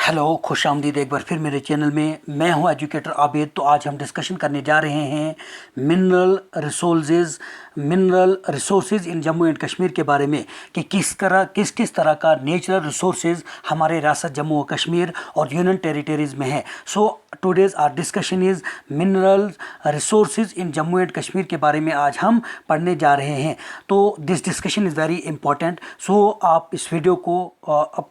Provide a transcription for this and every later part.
Hello, खुश आमदीद एक बार फिर मेरे चैनल में। मैं हूं एजुकेटर आबिद। तो आज हम डिस्कशन करने जा रहे हैं mineral resources in Jammu and Kashmir के बारे में कि किस तरह का नेचुरल रिसोर्सेज हमारे रियासत जम्मू और कश्मीर और यूनियन टेरिटरीज़ में है। So today's our discussion is mineral resources in Jammu and Kashmir के बारे में आज हम पढ़ने जा रहे हैं। तो this discussion is very important. So आप इस वीडियो को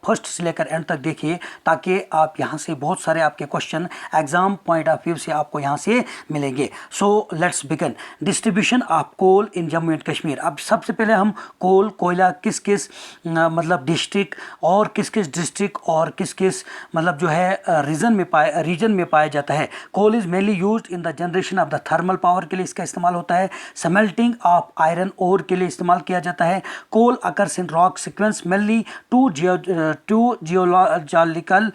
फर्स्ट से लेकर एंड तक देखिए ताकि आप यहाँ से बहुत सारे आपके question exam point of view से आपको यहाँ से मिलेंगे। So let's begin. Distribution of coal in Jammu and Kashmir. अब सबसे पहले हम कोयला किस किस मतलब डिस्ट्रिक्ट और किस डिस्ट्रिक्ट और किस मतलब जो है रीजन में पाया जाता है। Coal is mainly used in the generation of the thermal power के लिए इसका इस्तेमाल होता है। स्मेल्टिंग ऑफ आयरन ओर के लिए इस्तेमाल किया जाता है। Coal occurs in rock sequence mainly to geological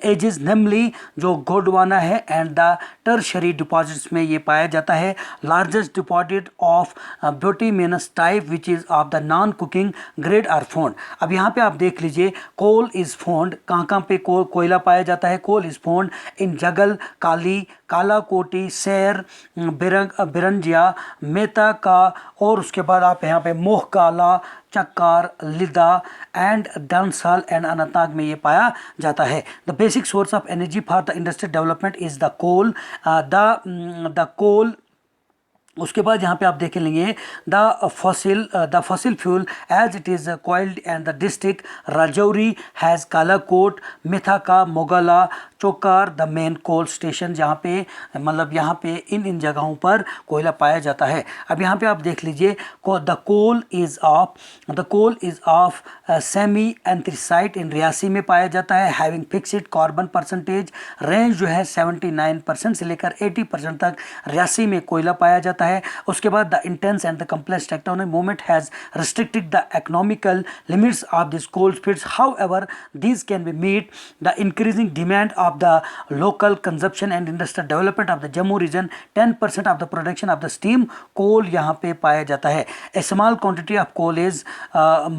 ages namely जो गोंडवाना है एंड द टर्शरी डिपॉजिट्स में ये पाया जाता है। Largest deposit of bituminous type which is of the non coking grade are found. अब यहाँ पे आप देख लीजिए कोल इज़ फाउंड कहाँ पे कोयला पाया जाता है। कोल इज़ फाउंड इन जगल, काली, कालाकोटी, सैर, बिरंजिया, मेता का और उसके बाद आप यहाँ पे मोह काला, चक्कार, लिदा एंड डंसाल एंड अनंतनाग में ये पाया जाता है। The basic source of energy for the industrial development is the coal. उसके बाद यहाँ पे आप देख लेंगे the fossil fuel as it is called and the district Rajouri has Kalakot, Mithaka, Mogla, Chokar the main coal station जहाँ पे मतलब यहाँ पे इन जगहों पर कोयला पाया जाता है। अब यहाँ पे आप देख लीजिए the coal is of semi anthracite in Reasi में पाया जाता है। Having fixed carbon percentage range जो है 79% से लेकर 80% तक रियासी में कोयला पाया जाता है। उसके बाद the intense and the complex tectonic movement has restricted the economical limits of this coal fields. However this can be meet the increasing demand of the local consumption and industrial development of the Jammu region. 10% of the production of the steam coal यहाँ पे पाया जाता है। A small quantity of coal is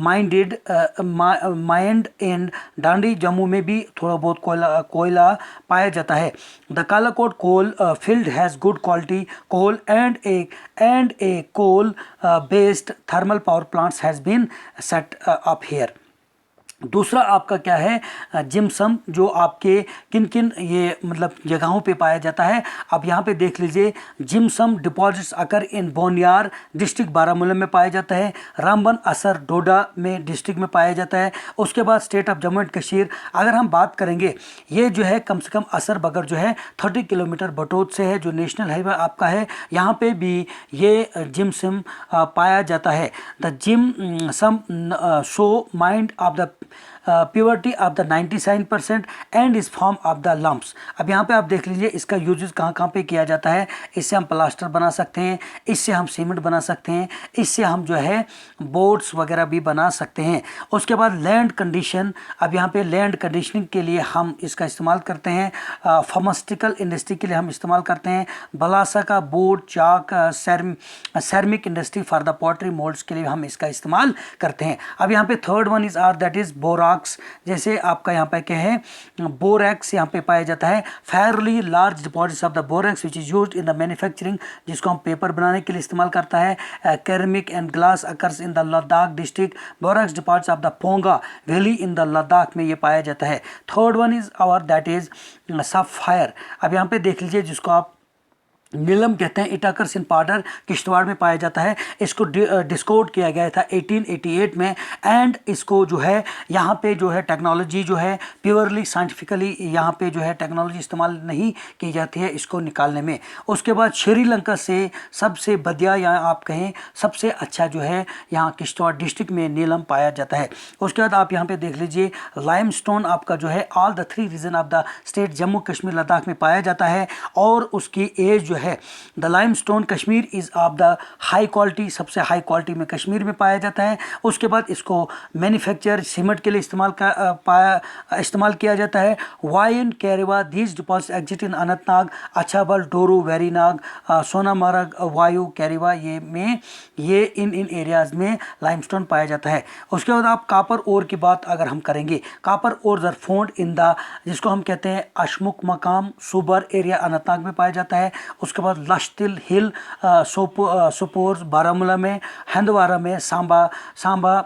mined in डांडी जम्मू में भी थोड़ा बहुत कोयला पाया जाता है। The Kalakot coal field has good quality coal and a coal based thermal power plants has been set up here. दूसरा आपका क्या है जिम्सम जो आपके किन ये मतलब जगहों पे पाया जाता है। अब यहाँ पे देख लीजिए जिम्सम डिपॉजिट्स अकर इन बोनियार डिस्ट्रिक्ट बारामूला में पाया जाता है। रामबन असर डोडा में डिस्ट्रिक्ट में पाया जाता है। उसके बाद state of Jammu and Kashmir अगर हम बात करेंगे ये जो है कम से कम असर बगर जो है 30 किलोमीटर बटोद से है जो नेशनल हाईवे आपका है। यहाँ पे भी ये जिम्सम पाया जाता है। The gypsum show mind of the purity of the 97% and is form of the lumps. अब यहाँ पे आप देख लीजिए इसका यूजेस कहाँ पे किया जाता है। इससे हम प्लास्टर बना सकते हैं, इससे हम सीमेंट बना सकते हैं, इससे हम जो है बोर्ड्स वगैरह भी बना सकते हैं। उसके बाद लैंड कंडीशन। अब यहाँ पे लैंड कंडीशनिंग के लिए हम इसका इस्तेमाल करते हैं। फार्मास्यूटिकल इंडस्ट्री के लिए हम इस्तेमाल करते हैं। बलासा का board, chalk, ceramic industry for the pottery moulds के लिए हम इसका इस्तेमाल करते हैं। अब यहाँ पे third one is are that is borax. जैसे आपका यहाँ पे क्या है बोरैक्स यहाँ पे पाया जाता है। Fairly large deposits of the borax which is used in the manufacturing जिसको हम पेपर बनाने के लिए इस्तेमाल करता है। Ceramic and glass occurs in the Ladakh district. Borax deposits of the Ponga valley in the Ladakh में ये पाया जाता है। Third one is our that is sapphire. अब यहाँ पे देख लीजिए जिसको आप नीलम कहते हैं। इटाकर सिंह पाउडर किश्तवाड़ में पाया जाता है। इसको डिस्कोड किया गया था 1888 में एंड इसको जो है यहाँ पे जो है टेक्नोलॉजी जो है प्योरली साइंटिफिकली यहाँ पे जो है टेक्नोलॉजी इस्तेमाल नहीं की जाती है इसको निकालने में। उसके बाद श्रीलंका से सबसे बढ़िया या आप कहें सबसे अच्छा जो है यहाँ किश्तवाड़ डिस्ट्रिक्ट में नीलम पाया जाता है। उसके बाद आप यहाँ पे देख लीजिए लाइमस्टोन आपका जो है all the 3 region of the state Jammu Kashmir Ladakh में पाया जाता है और उसकी एज जो है है। The limestone Kashmir is of the high quality, सबसे हाई क्वालिटी में कश्मीर में पाया जाता है। उसके बाद इसको मैन्युफैक्चर सीमेंट के लिए इस्तेमाल किया जाता है। वाइन कैरेवा दीज डिपॉजिट एग्जिट इन अनंतनाग, अच्छाबल, डोरू, वेरीनाग, सोनामर्ग, वायु, कैरेवा ये इन एरियाज़ में लाइमस्टोन पाया जाता है। उसके बाद आप कापर ओर की बात अगर हम करेंगे, copper ore are found in the, जिसको हम कहते हैं अशमुक मकाम, सुबर एरिया अनंतनाग में पाया जाता है। उसके बाद लश्तिल हिल, सोपोर बारामूला में, हंदवारा में, सांबा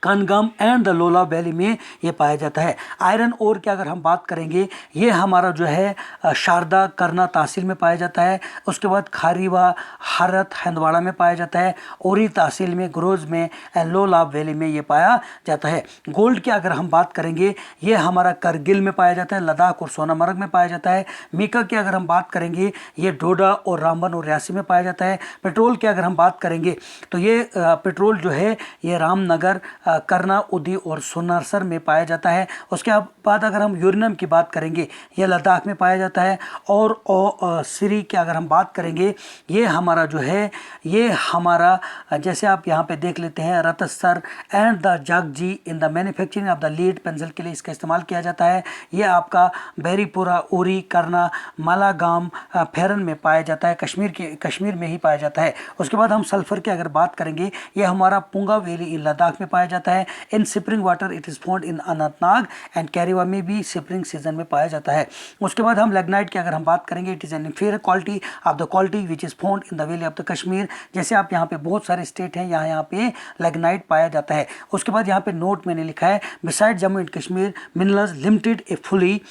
कनगम एंड द लोला वैली में ये पाया जाता है। आयरन ओर की अगर हम बात करेंगे, ये हमारा जो है शारदा करना तहसील में पाया जाता है। उसके बाद खारीवा हरत हंदवाड़ा में पाया जाता है। ओरी तहसील में, गुरोज में एंड लोला वैली में ये पाया जाता है। गोल्ड की अगर हम बात करेंगे, ये हमारा करगिल में पाया जाता है, लद्दाख और सोनामर्ग में पाया जाता है। मीका की अगर हम बात करेंगे, ये डोडा और रामबन और रियासी में पाया जाता है। पेट्रोल की अगर हम बात करेंगे तो ये पेट्रोल जो है ये रामनगर, करना, उदी और सुनरसर में पाया जाता है। उसके बाद अगर हम यूरेनियम की बात करेंगे, ये लद्दाख में पाया जाता है। और सीरी की अगर हम बात करेंगे, ये हमारा जो है ये हमारा जैसे आप यहाँ पे देख लेते हैं, Ratsar and the Jagji in the manufacturing of the lead pencil के लिए इसका इस्तेमाल किया जाता है। ये आपका बेरीपुरा, उरी, करना, मालागाम, फेरन में पाया जाता है, कश्मीर में ही पाया जाता है। उसके बाद हम सल्फर की अगर बात करेंगे, ये हमारा पुंगा वैली इन लद्दाख में पाया जाता है। In spring water it is found in Anantnag and Karewa में भी स्प्रिंग सीजन में पाया जाता है। उसके बाद हम लेग्नाइट की अगर हम बात करेंगे, it is an inferior quality of the quality which is found in the valley of the Kashmir. जैसे आप यहाँ पे बहुत सारे स्टेट हैं, यहाँ पे लेग्नाइट पाया जाता है। उसके बाद यहाँ पे नोट मैंने लिखा है, beside Jammu and Kashmir minerals limited a fully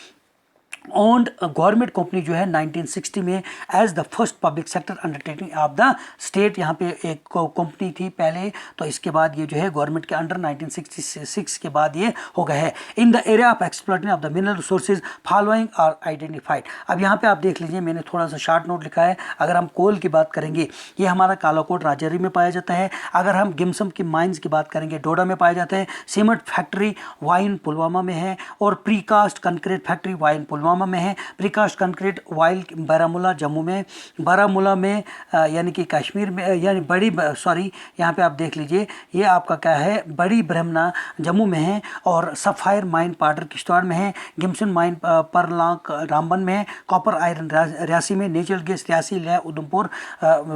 owned government company जो है 1960 में as the first public sector undertaking of the state, यहाँ पे एक कंपनी थी पहले, तो इसके बाद ये जो है गवर्नमेंट के अंडर 1966 के बाद ये हो गया है। In the area of exploiting of the mineral resources following are identified. अब यहाँ पे आप देख लीजिए, मैंने थोड़ा सा शार्ट नोट लिखा है। अगर हम कोल की बात करेंगे, ये हमारा कालाकोट राजौरी में पाया जाता है। अगर हम गिमसम की माइंस की बात करेंगे, डोडा में पाया जाता है। सीमेंट फैक्ट्री वाइन पुलवामा में है, और precast concrete factory wine Pulwama में है। Precast concrete while Baramulla Jammu में, बारामूला में यानी कि कश्मीर में, यानी यहाँ पे आप देख लीजिए, ये आपका क्या है, बड़ी ब्रह्मना जम्मू में है। और सफ़ायर माइन पाउडर किश्तवाड़ में है। गिमसन माइन परलाक रामबन में है। कॉपर आयरन रियासी में, नेचुरल गैस रियासी, लेह, उधमपुर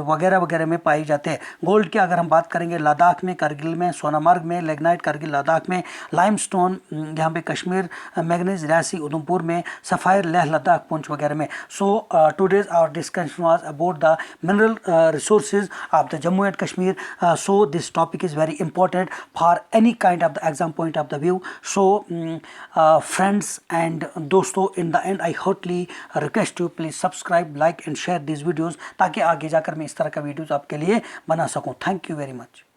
वगैरह वगैरह में पाई जाते हैं। गोल्ड की अगर हम बात करेंगे, लद्दाख में, करगिल में, सोनामर्ग में, लेग्नाइट करगिल लद्दाख में, लाइमस्टोन यहाँ पे कश्मीर, मैग्नीज रियासी उधमपुर में, सफ़ायर लेह लद्दाख पुंछ वगैरह में। So today's our discussion was about the mineral resources of the Jammu and Kashmir. So this topic is very important for any kind of the exam point of the view. So friends and दोस्तों, in the end I heartily request you please subscribe, like and share these videos ताकि आगे जाकर मैं इस तरह का videos आपके लिए बना सकूं. Thank you very much.